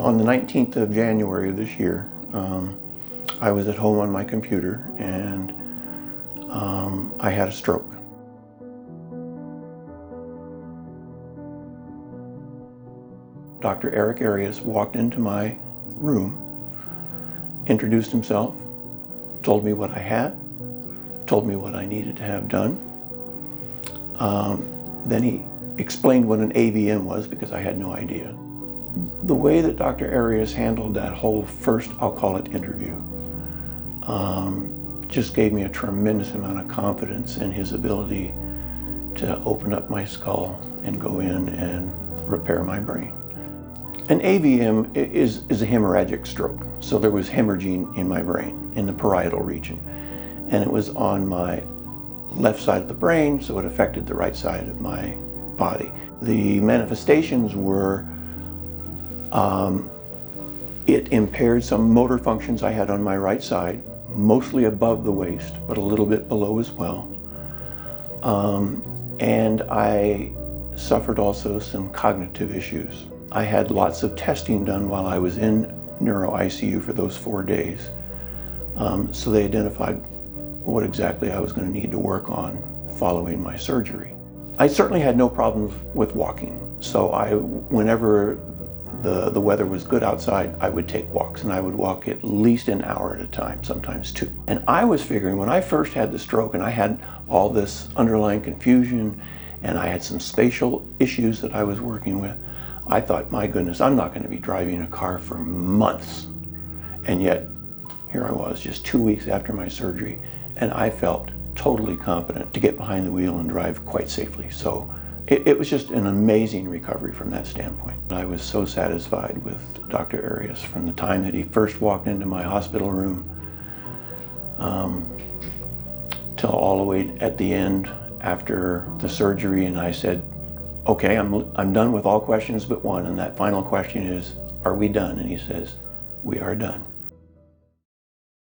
On the 19th of January of this year, I was at home on my computer and I had a stroke. Dr. Arias walked into my room, introduced himself, told me what I had, told me what I needed to have done. Then he explained what an AVM was because I had no idea. The way that Dr. Arias handled that whole first, I'll call it interview, just gave me a tremendous amount of confidence in his ability to open up my skull and go in and repair my brain. An AVM is a hemorrhagic stroke, so there was hemorrhaging in my brain, in the parietal region, and it was on my left side of the brain, so it affected the right side of my body. The manifestations were it impaired some motor functions I had on my right side, mostly above the waist, but a little bit below as well. And I suffered also some cognitive issues. I had lots of testing done while I was in neuro ICU for those 4 days. So they identified what exactly I was going to need to work on following my surgery. I certainly had no problems with walking. So whenever the weather was good outside, I would take walks, and I would walk at least an hour at a time, sometimes 2. And I was figuring when I first had the stroke and I had all this underlying confusion and I had some spatial issues that I was working with, I thought, my goodness, I'm not going to be driving a car for months. And yet, here I was just 2 weeks after my surgery, and I felt totally competent to get behind the wheel and drive quite safely. So it was just an amazing recovery from that standpoint. I was so satisfied with Dr. Arias from the time that he first walked into my hospital room till all the way at the end after the surgery, and I said, okay, I'm done with all questions but one, and that final question is, are we done? And he says, we are done.